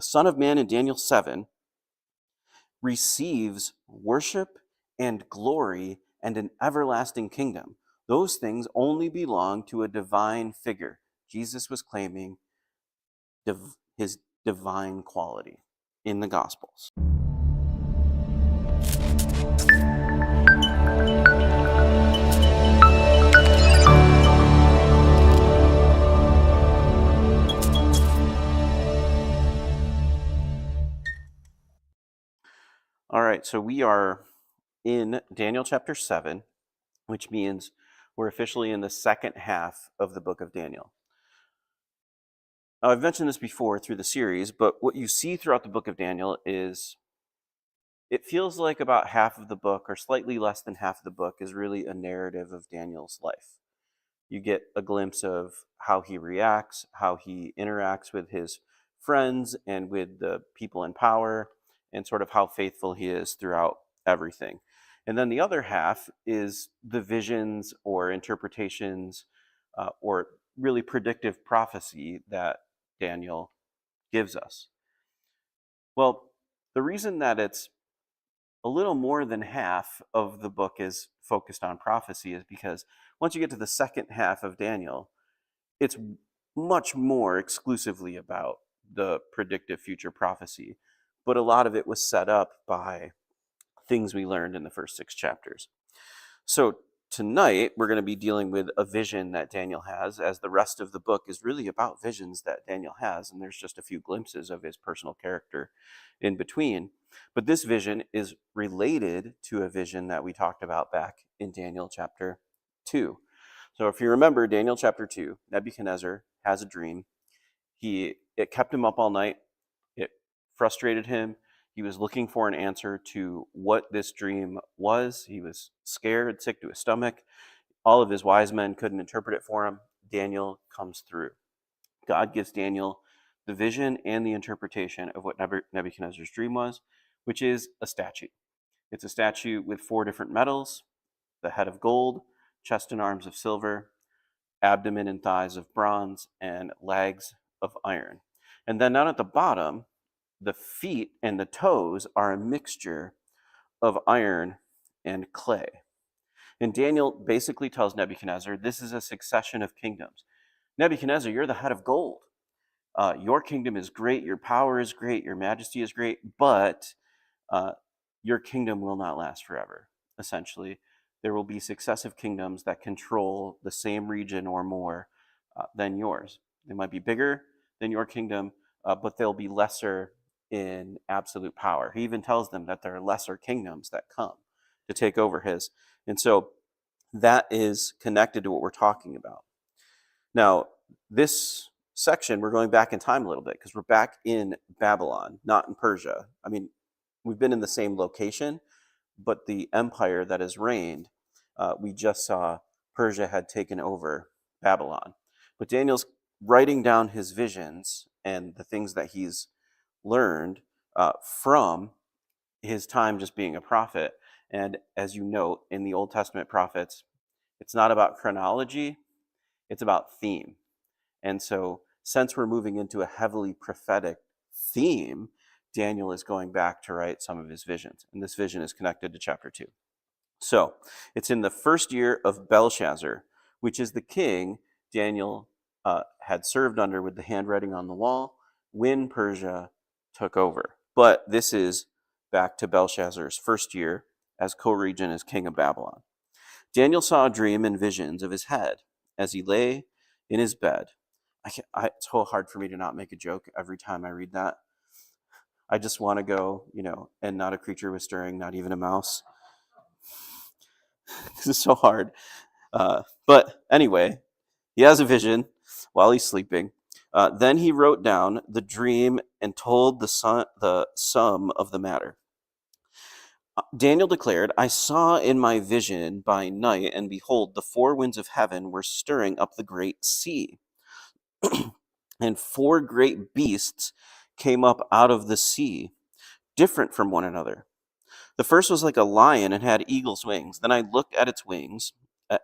the Son of Man in Daniel 7 receives worship and glory and an everlasting kingdom. Those things only belong to a divine figure. Jesus was claiming his divine quality in the Gospels. All right, so we are in Daniel chapter 7, which means we're officially in the second half of the book of Daniel. Now, I've mentioned this before through the series, but what you see throughout the book of Daniel is it feels like about half of the book, or slightly less than half of the book, is really a narrative of Daniel's life. You get a glimpse of how he reacts, how he interacts with his friends and with the people in power, and sort of how faithful he is throughout everything. And then the other half is the visions or interpretations or really predictive prophecy that Daniel gives us. Well, the reason that it's a little more than half of the book is focused on prophecy is because once you get to the second half of Daniel, it's much more exclusively about the predictive future prophecy. But a lot of it was set up by things we learned in the first 6 chapters. So tonight, we're going to be dealing with a vision that Daniel has, as the rest of the book is really about visions that Daniel has, and there's just a few glimpses of his personal character in between. But this vision is related to a vision that we talked about back in Daniel chapter 2. So if you remember Daniel chapter 2, Nebuchadnezzar has a dream. It kept him up all night. It frustrated him. He was looking for an answer to what this dream was. He was scared, sick to his stomach. All of his wise men couldn't interpret it for him. Daniel comes through. God gives Daniel the vision and the interpretation of what Nebuchadnezzar's dream was, which is a statue. It's a statue with 4 different metals: the head of gold, chest and arms of silver, abdomen and thighs of bronze, and legs of iron. And then down at the bottom, the feet and the toes are a mixture of iron and clay. And Daniel basically tells Nebuchadnezzar, this is a succession of kingdoms. Nebuchadnezzar, you're the head of gold. Your kingdom is great, your power is great, your majesty is great, but your kingdom will not last forever, essentially. There will be successive kingdoms that control the same region or more than yours. They might be bigger than your kingdom, but they'll be lesser in absolute power. He even tells them that there are lesser kingdoms that come to take over his. And so that is connected to what we're talking about. Now, this section, we're going back in time a little bit because we're back in Babylon, not in Persia. I mean, we've been in the same location, but the empire that has reigned, we just saw Persia had taken over Babylon. But Daniel's writing down his visions and the things that he's learned from his time just being a prophet. And as you note, in the Old Testament prophets, it's not about chronology, it's about theme. And so since we're moving into a heavily prophetic theme, Daniel is going back to write some of his visions. And this vision is connected to chapter 2. So it's in the first year of Belshazzar, which is the king Daniel had served under with the handwriting on the wall when Persia took over. But this is back to Belshazzar's first year as co-regent as king of Babylon. Daniel saw a dream and visions of his head as he lay in his bed. It's so hard for me to not make a joke every time I read that. I just want to go, and not a creature was stirring, not even a mouse. This is so hard. But anyway, he has a vision while he's sleeping. Then he wrote down the dream and told the sum of the matter. Daniel declared, I saw in my vision by night, and behold, the 4 winds of heaven were stirring up the great sea. And 4 great beasts came up out of the sea, different from one another. The first was like a lion and had eagle's wings. Then I looked at its wings,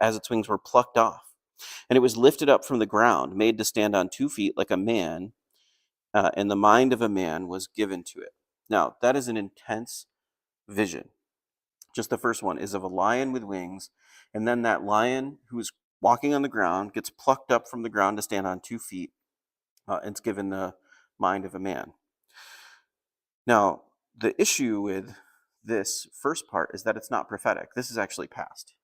as its wings were plucked off. And it was lifted up from the ground, made to stand on 2 feet like a man, and the mind of a man was given to it. Now, that is an intense vision. Just the first one is of a lion with wings, and then that lion who is walking on the ground gets plucked up from the ground to stand on 2 feet, and it's given the mind of a man. Now, the issue with this first part is that it's not prophetic. This is actually past.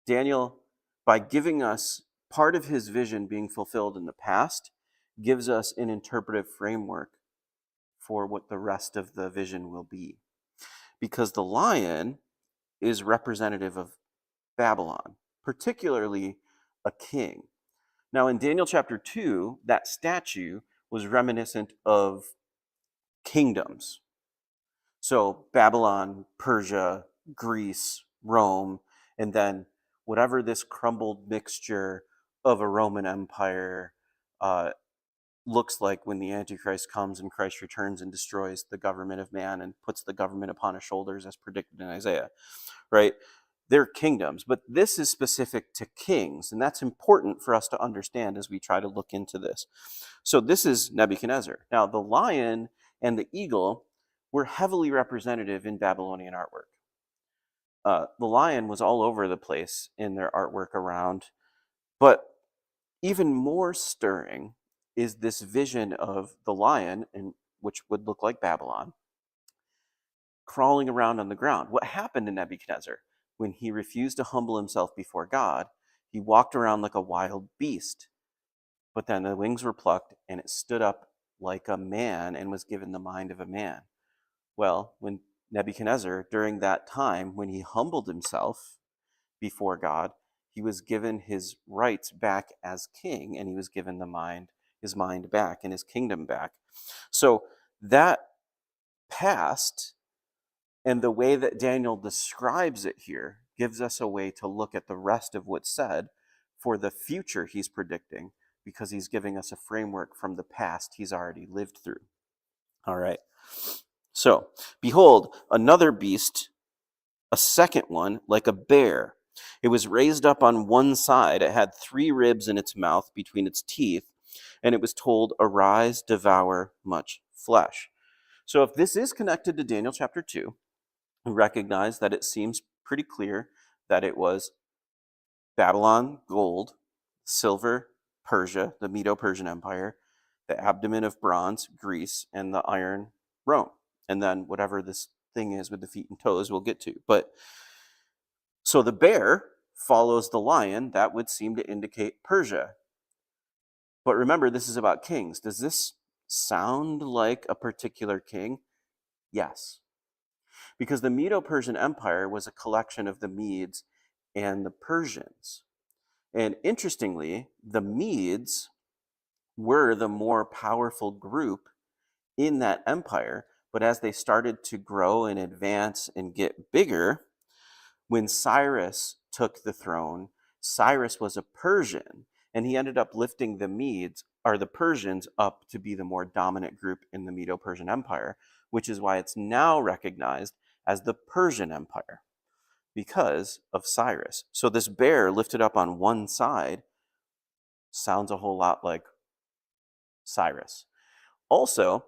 Daniel, by giving us part of his vision being fulfilled in the past, gives us an interpretive framework for what the rest of the vision will be. Because the lion is representative of Babylon, particularly a king. Now, in Daniel chapter 2, that statue was reminiscent of kingdoms. So Babylon, Persia, Greece, Rome, and then whatever this crumbled mixture of a Roman Empire looks like when the Antichrist comes and Christ returns and destroys the government of man and puts the government upon his shoulders as predicted in Isaiah, right? They're kingdoms, but this is specific to kings, and that's important for us to understand as we try to look into this. So this is Nebuchadnezzar. Now, the lion and the eagle were heavily representative in Babylonian artwork. The lion was all over the place in their artwork around, but even more stirring is this vision of the lion, which would look like Babylon, crawling around on the ground. What happened to Nebuchadnezzar? When he refused to humble himself before God, he walked around like a wild beast. But then the wings were plucked, and it stood up like a man and was given the mind of a man. Well, when Nebuchadnezzar, during that time, when he humbled himself before God, he was given his rights back as king, and he was given his mind back and his kingdom back. So that past and the way that Daniel describes it here gives us a way to look at the rest of what's said for the future he's predicting, because he's giving us a framework from the past he's already lived through. All right. So, behold, another beast, a second one, like a bear. It was raised up on one side. It had 3 ribs in its mouth between its teeth, and it was told, "Arise, devour much flesh." So if this is connected to Daniel chapter 2, we recognize that it seems pretty clear that it was Babylon, gold, silver, Persia, the Medo-Persian Empire, the abdomen of bronze, Greece, and the iron, Rome. And then whatever this thing is with the feet and toes, we'll get to. But so the bear follows the lion. That would seem to indicate Persia. But remember, this is about kings. Does this sound like a particular king? Yes. Because the Medo-Persian Empire was a collection of the Medes and the Persians. And interestingly, the Medes were the more powerful group in that empire, but as they started to grow and advance and get bigger, when Cyrus took the throne, Cyrus was a Persian, and he ended up lifting the Medes, or the Persians, up to be the more dominant group in the Medo-Persian Empire, which is why it's now recognized as the Persian Empire, because of Cyrus. So this bear lifted up on one side sounds a whole lot like Cyrus. Also,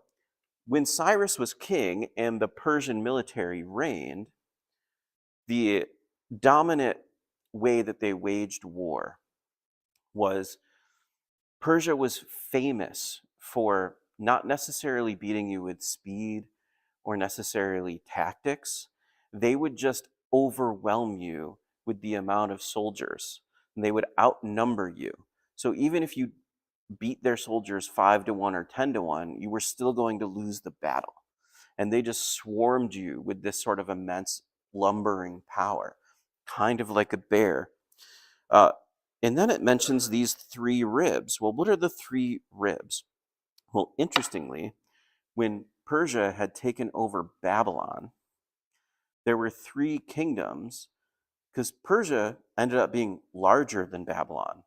when Cyrus was king and the Persian military reigned, the dominant way that they waged war was Persia was famous for not necessarily beating you with speed or necessarily tactics. They would just overwhelm you with the amount of soldiers, and they would outnumber you. So even if you beat their soldiers 5-1 or 10-1, you were still going to lose the battle. And they just swarmed you with this sort of immense lumbering power, kind of like a bear. And then it mentions these 3 ribs. Well, what are the 3 ribs? Well, interestingly, when Persia had taken over Babylon, there were 3 kingdoms, because Persia ended up being larger than Babylon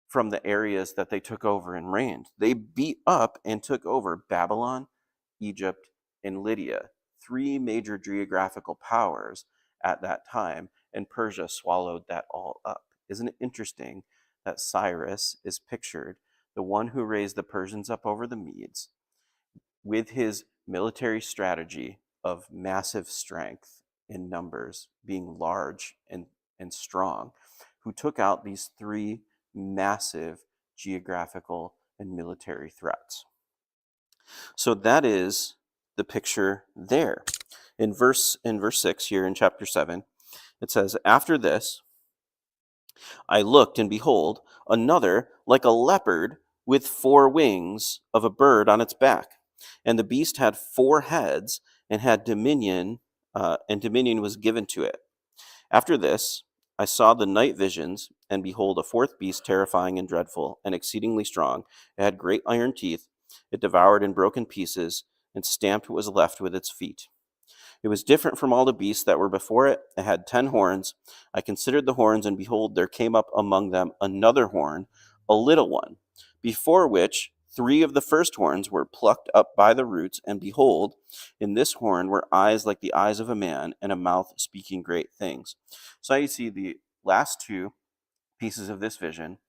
from the areas that they took over and reigned. They beat up and took over Babylon, Egypt, and Lydia, 3 major geographical powers at that time, and Persia swallowed that all up. Isn't it interesting that Cyrus is pictured the one who raised the Persians up over the Medes, with his military strategy of massive strength in numbers, being large and strong, who took out these three massive geographical and military threats. So that is the picture there. In verse 6 here in chapter 7, it says, "After this I looked, and behold, another like a leopard with 4 wings of a bird on its back. And the beast had 4 heads, and had dominion, and dominion was given to it. After this, I saw the night visions, and behold, a fourth beast, terrifying and dreadful, and exceedingly strong. It had great iron teeth. It devoured and broke in pieces, and stamped what was left with its feet. It was different from all the beasts that were before it. It had 10 horns. I considered the horns, and behold, there came up among them another horn, a little one, before which 3 of the first horns were plucked up by the roots. And behold, in this horn were eyes like the eyes of a man, and a mouth speaking great things." So you see the last 2 pieces of this vision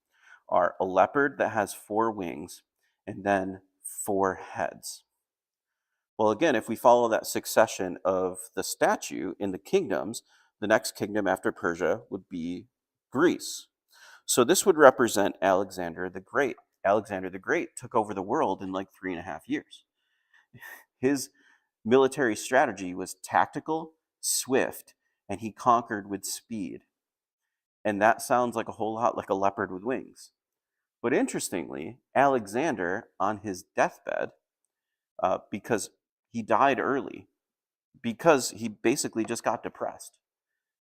are a leopard that has 4 wings, and then 4 heads. Well, again, if we follow that succession of the statue in the kingdoms, the next kingdom after Persia would be Greece. So this would represent Alexander the Great. Alexander the Great took over the world in like 3.5 years. His military strategy was tactical, swift, and he conquered with speed. And that sounds like a whole lot like a leopard with wings. But interestingly, Alexander, on his deathbed, because he died early, because he basically just got depressed.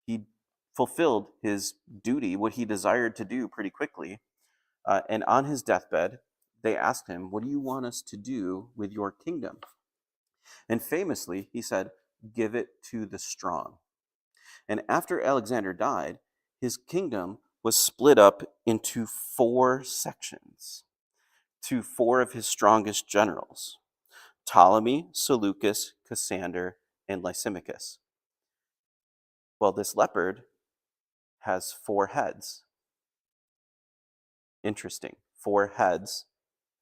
He fulfilled his duty, what he desired to do, pretty quickly. And on his deathbed, they asked him, "What do you want us to do with your kingdom?" And famously, he said, "Give it to the strong." And after Alexander died, his kingdom was split up into 4 sections to 4 of his strongest generals: Ptolemy, Seleucus, Cassander, and Lysimachus. Well, this leopard has 4 heads. Interesting. 4 heads.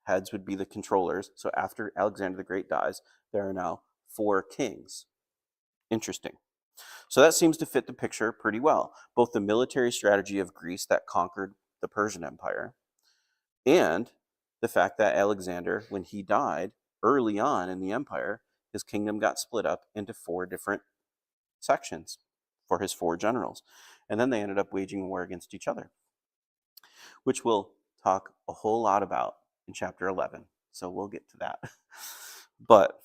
Heads would be the controllers. So after Alexander the Great dies, there are now 4 kings. Interesting. So that seems to fit the picture pretty well. Both the military strategy of Greece that conquered the Persian Empire, and the fact that Alexander, when he died early on in the empire, his kingdom got split up into 4 different sections for his 4 generals. And then they ended up waging war against each other, which we'll talk a whole lot about in chapter 11. So we'll get to that. But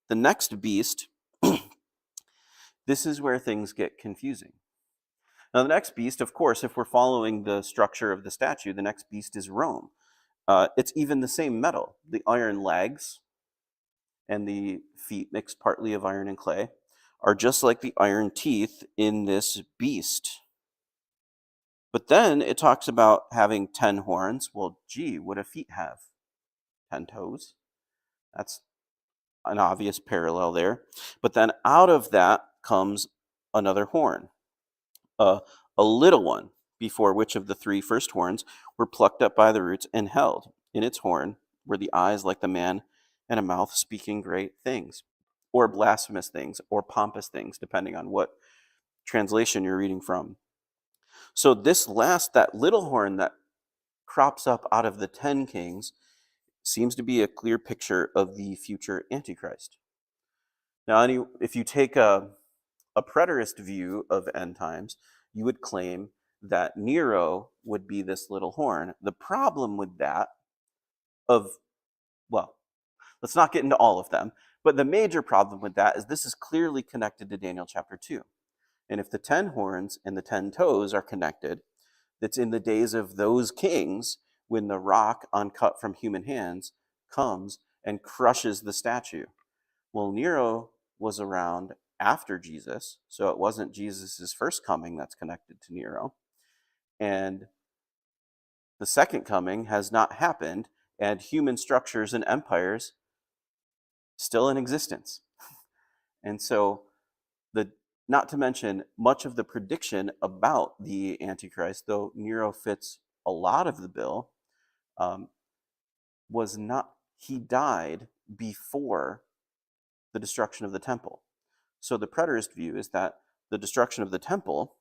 the next beast, this is where things get confusing. Now, the next beast, of course, if we're following the structure of the statue, the next beast is Rome. It's even the same metal. The iron legs and the feet, mixed partly of iron and clay, are just like the iron teeth in this beast. But then it talks about having 10 horns. Well, gee, what do feet have? 10 toes. That's an obvious parallel there. But then out of that comes another horn, a little one, before which of the 3 first horns were plucked up by the roots, and held in its horn were the eyes like the man, and a mouth speaking great things, or blasphemous things, or pompous things, depending on what translation you're reading from. So that little horn that crops up out of the 10 kings seems to be a clear picture of the future Antichrist. Now, if you take a preterist view of end times, you would claim that Nero would be this little horn. The problem with that well, let's not get into all of them, but the major problem with that is this is clearly connected to Daniel chapter 2. And if the 10 horns and the 10 toes are connected, that's in the days of those kings when the rock uncut from human hands comes and crushes the statue. Well, Nero was around after Jesus, so it wasn't Jesus' first coming that's connected to Nero. And the second coming has not happened, and human structures and empires still in existence. And so, not to mention much of the prediction about the Antichrist, though Nero fits a lot of the bill, he died before the destruction of the temple. So the preterist view is that the destruction of the temple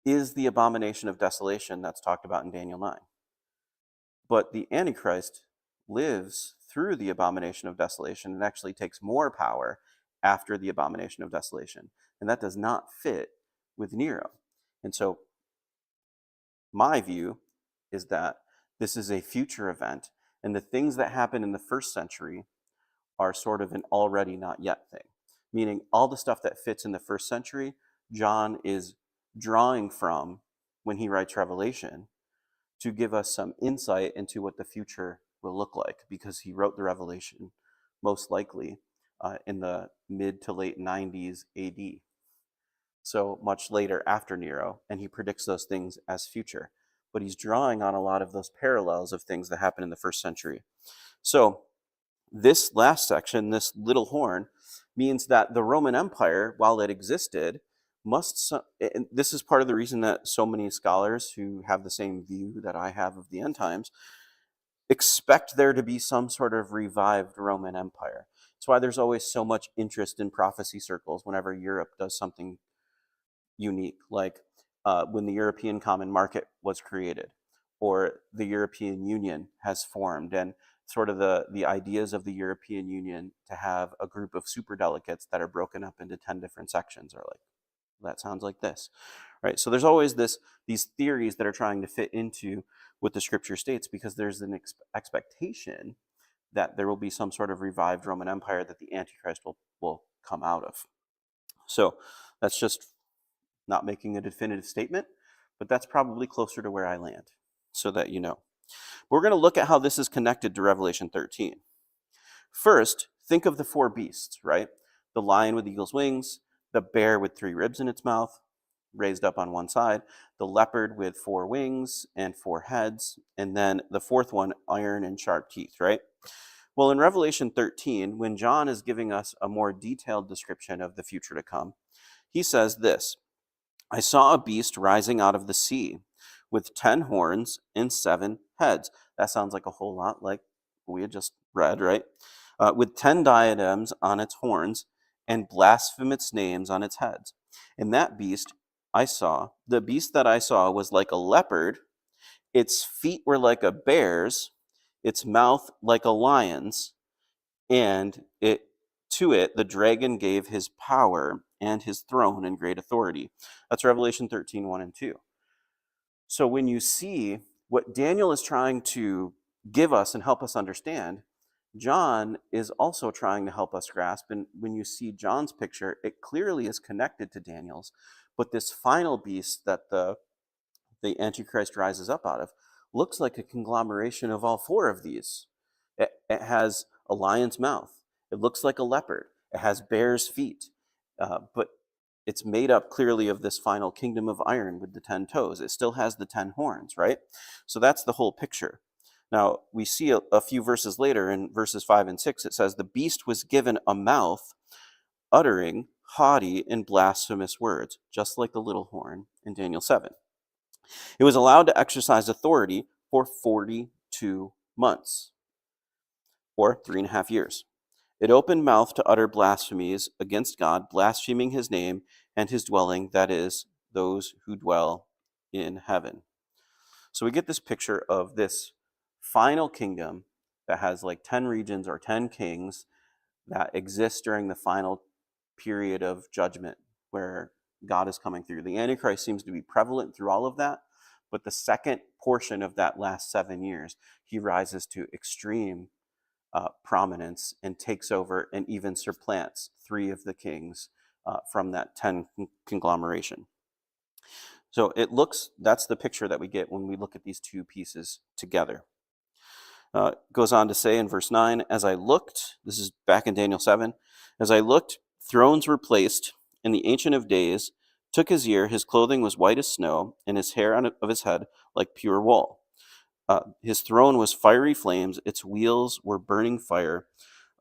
is the abomination of desolation that's talked about in Daniel 9. But the Antichrist lives through the abomination of desolation and actually takes more power after the abomination of desolation. And that does not fit with Nero. And so my view is that this is a future event, and the things that happen in the first century are sort of an already not yet thing. Meaning all the stuff that fits in the first century, John is drawing from when he writes Revelation to give us some insight into what the future will look like, because he wrote the Revelation most likely in the mid to late 90s AD. So much later after Nero, and he predicts those things as future. But he's drawing on a lot of those parallels of things that happened in the first century. So this last section, this little horn, means that the Roman Empire, while it existed, and this is part of the reason that so many scholars who have the same view that I have of the end times expect there to be some sort of revived Roman Empire. That's why there's always so much interest in prophecy circles whenever Europe does something unique, like when the European Common Market was created, or the European Union has formed, and sort of the ideas of the European Union to have a group of superdelegates that are broken up into 10 different sections are like, that sounds like this, right? So there's always these theories that are trying to fit into what the scripture states, because there's an expectation that there will be some sort of revived Roman Empire that the Antichrist will come out of. So that's just not making a definitive statement, but that's probably closer to where I land, so that you know. We're going to look at how this is connected to Revelation 13. First, think of the four beasts, right? The lion with eagle's wings, the bear with 3 ribs in its mouth, raised up on one side, the leopard with 4 wings and 4 heads, and then the fourth one, iron and sharp teeth, right? Well, in Revelation 13, when John is giving us a more detailed description of the future to come, he says this: I saw a beast rising out of the sea with 10 horns and 7 heads. That sounds like a whole lot like we had just read, right? With 10 diadems on its horns and blasphemous names on its heads. And that beast the beast that I saw was like a leopard. Its feet were like a bear's, its mouth like a lion's, and to it the dragon gave his power and his throne and great authority. That's Revelation 13, 1 and 2. So when you see what Daniel is trying to give us and help us understand, John is also trying to help us grasp. And when you see John's picture, it clearly is connected to Daniel's. But this final beast that the Antichrist rises up out of looks like a conglomeration of all 4 of these. It has a lion's mouth. It looks like a leopard. It has bear's feet. But it's made up clearly of this final kingdom of iron with the 10 toes. It still has the 10 horns, right? So that's the whole picture. Now, we see a few verses later in verses 5 and 6, it says, the beast was given a mouth uttering haughty and blasphemous words, just like the little horn in Daniel 7. It was allowed to exercise authority for 42 months, or 3.5 years. It opened mouth to utter blasphemies against God, blaspheming his name and his dwelling, that is, those who dwell in heaven. So we get this picture of this final kingdom that has like 10 regions or 10 kings that exist during the final period of judgment where God is coming through. The Antichrist seems to be prevalent through all of that, but the second portion of that last 7 years, he rises to extreme prominence and takes over and even supplants 3 of the kings from that 10 conglomeration. So that's the picture that we get when we look at these 2 pieces together. Goes on to say in verse 9, as I looked, this is back in Daniel 7, as I looked, thrones were placed, and the Ancient of Days took his ear. His clothing was white as snow, and his hair of his head like pure wool. His throne was fiery flames. Its wheels were burning fire.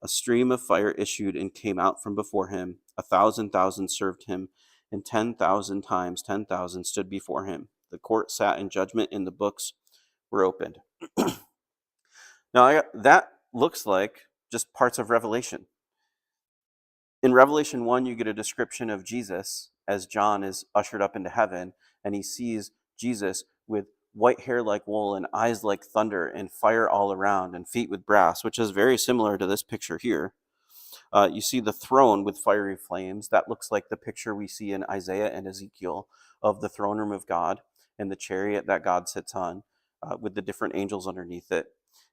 A stream of fire issued and came out from before him. 1,000,000 served him, and 10,000 times 10,000 stood before him. The court sat in judgment, and the books were opened. Now, that looks like just parts of Revelation. In Revelation 1, you get a description of Jesus as John is ushered up into heaven, and he sees Jesus with white hair like wool and eyes like thunder and fire all around and feet with brass, which is very similar to this picture here. You see the throne with fiery flames. That looks like the picture we see in Isaiah and Ezekiel of the throne room of God and the chariot that God sits on with the different angels underneath it.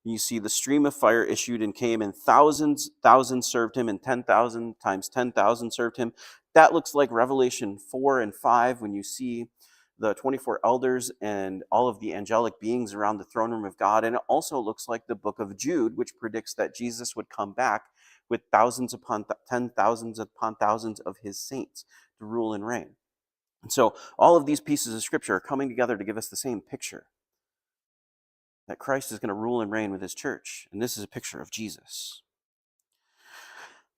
You see the stream of fire issued and came, and thousands served him, and 10,000 times 10,000 served him. That looks like Revelation 4 and 5 when you see the 24 elders and all of the angelic beings around the throne room of God. And it also looks like the book of Jude, which predicts that Jesus would come back with thousands upon 10,000s upon thousands of his saints to rule and reign. And so all of these pieces of scripture are coming together to give us the same picture, that Christ is going to rule and reign with his church. And this is a picture of Jesus.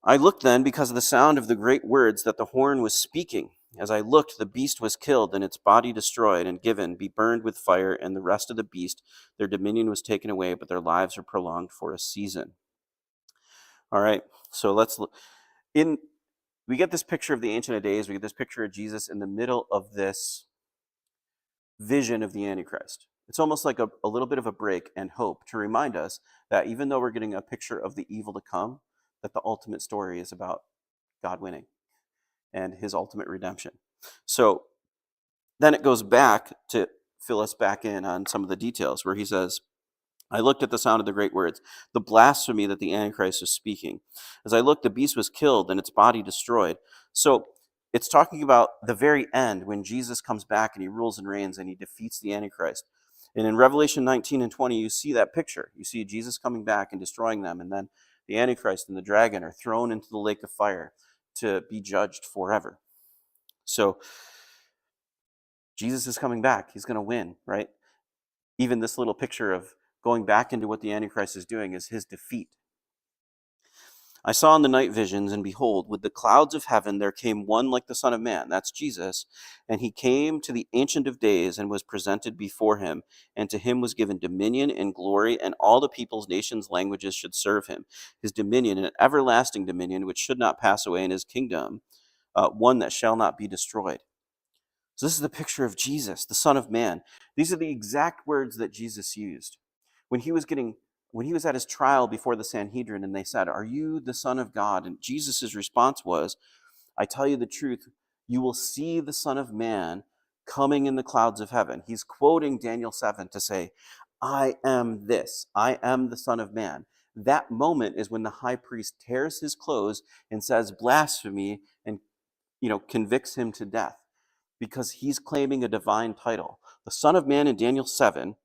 I looked then because of the sound of the great words that the horn was speaking. As I looked, the beast was killed and its body destroyed and given be burned with fire, and the rest of the beast, their dominion was taken away, but their lives are prolonged for a season. All right, so let's look. We get this picture of the Ancient of Days. We get this picture of Jesus in the middle of this vision of the Antichrist. It's almost like a little bit of a break and hope to remind us that even though we're getting a picture of the evil to come, that the ultimate story is about God winning and his ultimate redemption. So then it goes back to fill us back in on some of the details where he says, I looked at the sound of the great words, the blasphemy that the Antichrist was speaking. As I looked, the beast was killed and its body destroyed. So it's talking about the very end when Jesus comes back and he rules and reigns and he defeats the Antichrist. And in Revelation 19 and 20, you see that picture. You see Jesus coming back and destroying them, and then the Antichrist and the dragon are thrown into the lake of fire to be judged forever. So Jesus is coming back. He's going to win, right? Even this little picture of going back into what the Antichrist is doing is his defeat. I saw in the night visions, and behold, with the clouds of heaven there came one like the Son of Man, that's Jesus, and he came to the Ancient of Days and was presented before him, and to him was given dominion and glory, and all the peoples, nations, languages should serve him. His dominion, an everlasting dominion, which should not pass away, in his kingdom, one that shall not be destroyed. So this is the picture of Jesus, the Son of Man. These are the exact words that Jesus used when he was at his trial before the Sanhedrin, and they said, "Are you the Son of God?" And Jesus' response was, "I tell you the truth, you will see the Son of Man coming in the clouds of heaven." He's quoting Daniel 7 to say, "I am this. I am the Son of Man." That moment is when the high priest tears his clothes and says blasphemy and convicts him to death, because he's claiming a divine title. The Son of Man in Daniel 7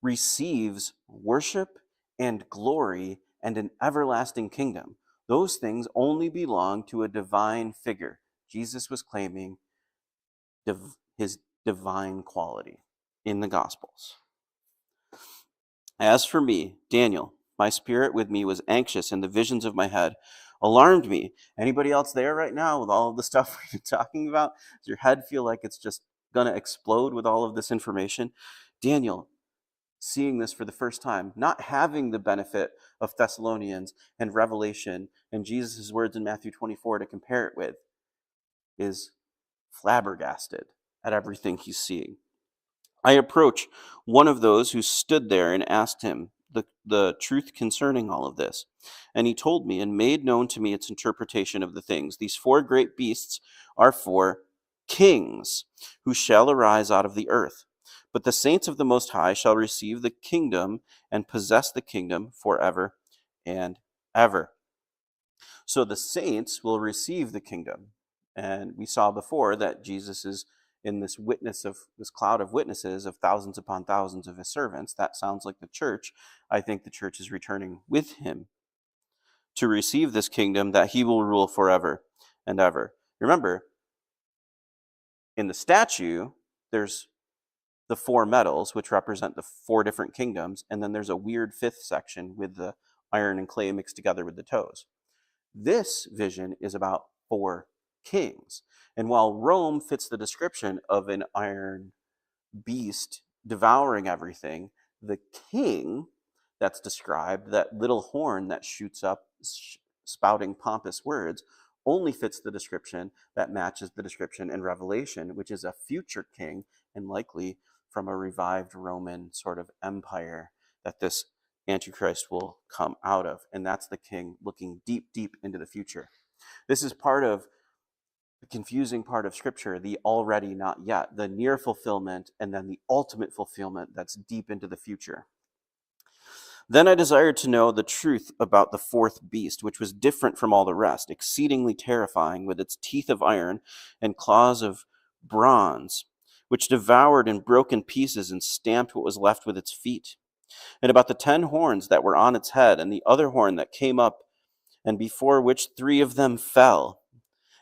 receives worship and glory and an everlasting kingdom. Those things only belong to a divine figure. Jesus was claiming his divine quality in the Gospels. As for me, Daniel, my spirit with me was anxious, and the visions of my head alarmed me. Anybody else there right now with all of the stuff we've been talking about? Does your head feel like it's just going to explode with all of this information? Daniel, seeing this for the first time, not having the benefit of Thessalonians and Revelation and Jesus' words in Matthew 24 to compare it with, is flabbergasted at everything he's seeing. I approached one of those who stood there and asked him the truth concerning all of this. And he told me and made known to me its interpretation of the things. These four great beasts are four kings who shall arise out of the earth. But the saints of the Most High shall receive the kingdom and possess the kingdom forever and ever. So the saints will receive the kingdom. And we saw before that Jesus is in this cloud of witnesses of thousands upon thousands of his servants. That sounds like the church. I think the church is returning with him to receive this kingdom that he will rule forever and ever. Remember, in the statue, there's the four metals, which represent the four different kingdoms, and then there's a weird fifth section with the iron and clay mixed together with the toes. This vision is about four kings. And while Rome fits the description of an iron beast devouring everything, the king that's described, that little horn that shoots up, spouting pompous words, only fits the description that matches the description in Revelation, which is a future king and likely from a revived Roman sort of empire that this Antichrist will come out of. And that's the king looking deep, deep into the future. This is part of the confusing part of Scripture, the already not yet, the near fulfillment, and then the ultimate fulfillment that's deep into the future. Then I desired to know the truth about the fourth beast, which was different from all the rest, exceedingly terrifying, with its teeth of iron and claws of bronze, which devoured and broke in pieces and stamped what was left with its feet. And about the 10 horns that were on its head, and the other horn that came up, and before which 3 of them fell.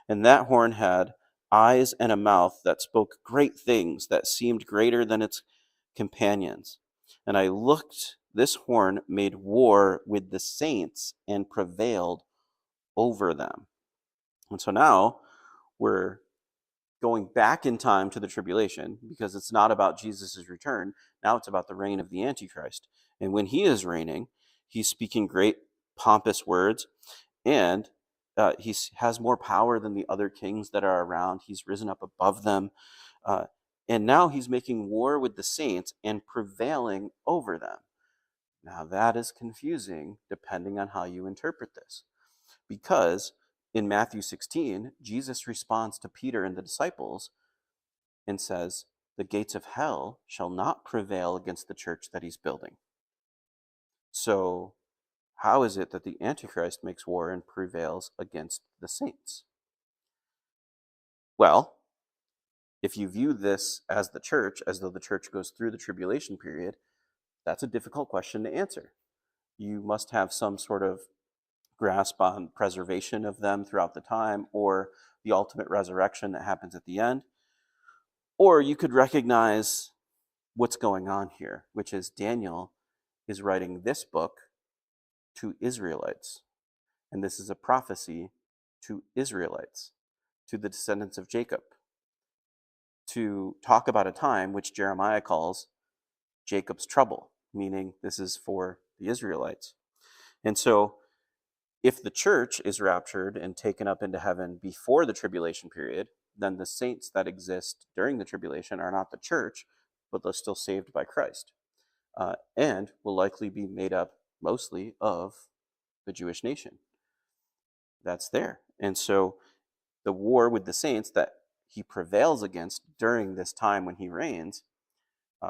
And that horn had eyes and a mouth that spoke great things that seemed greater than its companions. And I looked, this horn made war with the saints and prevailed over them. And so now we're going back in time to the tribulation, because it's not about Jesus' return. Now it's about the reign of the Antichrist. And when he is reigning, he's speaking great pompous words, and he has more power than the other kings that are around. He's risen up above them. And now he's making war with the saints and prevailing over them. Now that is confusing depending on how you interpret this. Because in Matthew 16, Jesus responds to Peter and the disciples and says, the gates of hell shall not prevail against the church that he's building. So how is it that the Antichrist makes war and prevails against the saints? Well, if you view this as the church, as though the church goes through the tribulation period, that's a difficult question to answer. You must have some sort of grasp on preservation of them throughout the time, or the ultimate resurrection that happens at the end. Or you could recognize what's going on here, which is Daniel is writing this book to Israelites. And this is a prophecy to Israelites, to the descendants of Jacob, to talk about a time which Jeremiah calls Jacob's trouble, meaning this is for the Israelites. And so if the church is raptured and taken up into heaven before the tribulation period, then the saints that exist during the tribulation are not the church, but they're still saved by Christ, and will likely be made up mostly of the Jewish nation. That's there. And so the war with the saints that he prevails against during this time when he reigns,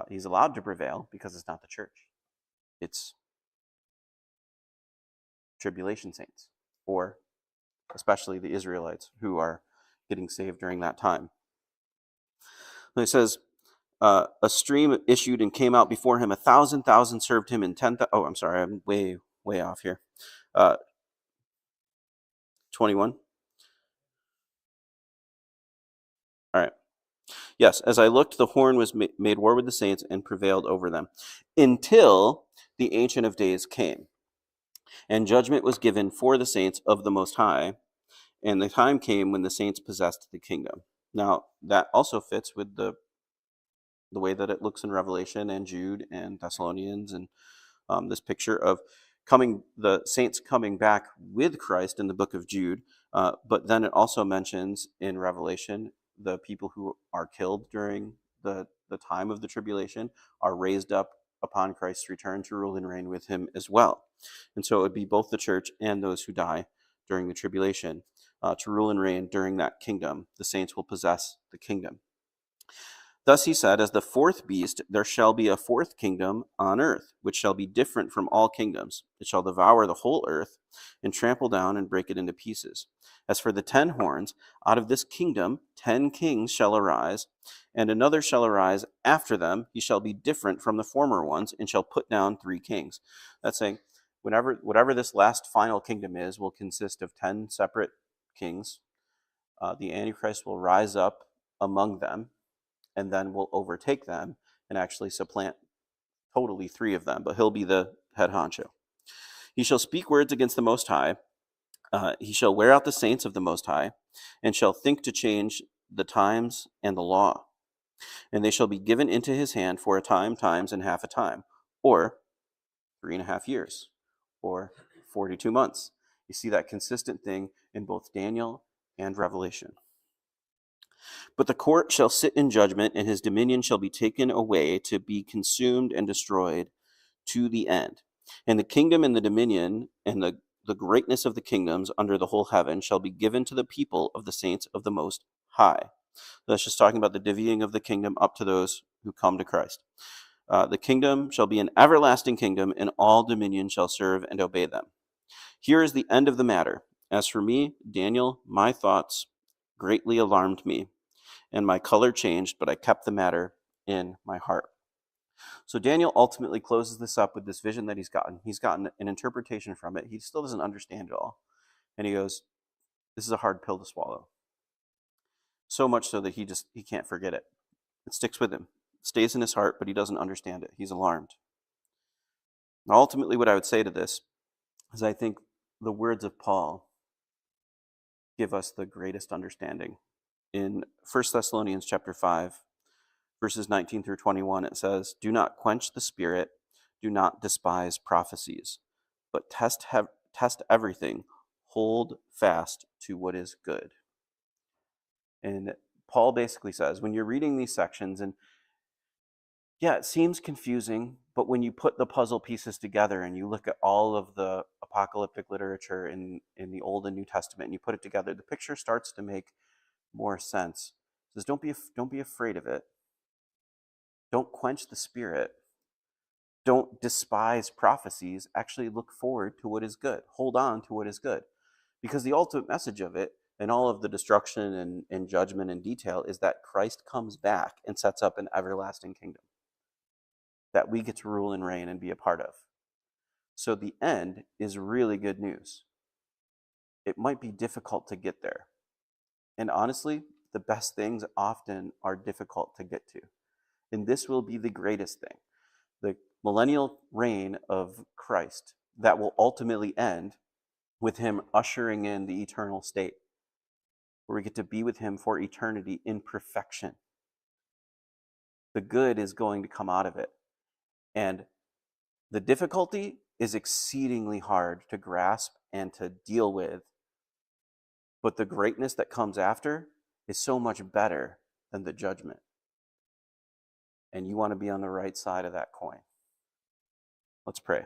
he's allowed to prevail because it's not the church. It's tribulation saints, or especially the Israelites who are getting saved during that time. And it says, a stream issued and came out before him. 1,000,000 served him, and 10,000. Oh, I'm sorry, I'm way off here. 21. All right. Yes, as I looked, the horn was made war with the saints and prevailed over them, until the Ancient of Days came, and judgment was given for the saints of the Most High, and the time came when the saints possessed the kingdom. Now, that also fits with the way that it looks in Revelation and Jude and Thessalonians, and this picture of the saints coming back with Christ in the book of Jude. But then it also mentions in Revelation the people who are killed during the time of the tribulation are raised up upon Christ's return to rule and reign with him as well. And so it would be both the church and those who die during the tribulation to rule and reign during that kingdom. The saints will possess the kingdom. Thus he said, as the fourth beast, there shall be a fourth kingdom on earth, which shall be different from all kingdoms. It shall devour the whole earth, and trample down and break it into pieces. As for the 10 horns, out of this kingdom 10 kings shall arise, and another shall arise after them. He shall be different from the former ones, and shall put down 3 kings. That's saying, whatever this last final kingdom is, will consist of 10 separate kings. The Antichrist will rise up among them, and then will overtake them and actually supplant totally 3 of them, but he'll be the head honcho. He shall speak words against the Most High. He shall wear out the saints of the Most High, and shall think to change the times and the law. And they shall be given into his hand for a time, times, and half a time, or 3.5 years, or 42 months. You see that consistent thing in both Daniel and Revelation. But the court shall sit in judgment, and his dominion shall be taken away to be consumed and destroyed to the end. And the kingdom and the dominion and the greatness of the kingdoms under the whole heaven shall be given to the people of the saints of the Most High. That's just talking about the divvying of the kingdom up to those who come to Christ. The kingdom shall be an everlasting kingdom, and all dominion shall serve and obey them. Here is the end of the matter. As for me, Daniel, my thoughts greatly alarmed me, and my color changed, but I kept the matter in my heart. So Daniel ultimately closes this up with this vision that he's gotten. He's gotten an interpretation from it. He still doesn't understand it all. And he goes, this is a hard pill to swallow. So much so that he can't forget it. It sticks with him. It stays in his heart, but he doesn't understand it. He's alarmed. Now, ultimately, what I would say to this is I think the words of Paul give us the greatest understanding. In 1 Thessalonians chapter 5, verses 19 through 21, it says, do not quench the spirit, do not despise prophecies, but test everything, hold fast to what is good. And Paul basically says, when you're reading these sections, and yeah, it seems confusing, but when you put the puzzle pieces together and you look at all of the apocalyptic literature in the Old and New Testament and you put it together, the picture starts to make more sense. It says, don't be afraid of it. Don't quench the spirit. Don't despise prophecies. Actually look forward to what is good. Hold on to what is good. Because the ultimate message of it, and all of the destruction and judgment and detail, is that Christ comes back and sets up an everlasting kingdom that we get to rule and reign and be a part of. So the end is really good news. It might be difficult to get there. And honestly, the best things often are difficult to get to. And this will be the greatest thing. The millennial reign of Christ that will ultimately end with him ushering in the eternal state, where we get to be with him for eternity in perfection. The good is going to come out of it. And the difficulty is exceedingly hard to grasp and to deal with. But the greatness that comes after is so much better than the judgment. And you want to be on the right side of that coin. Let's pray.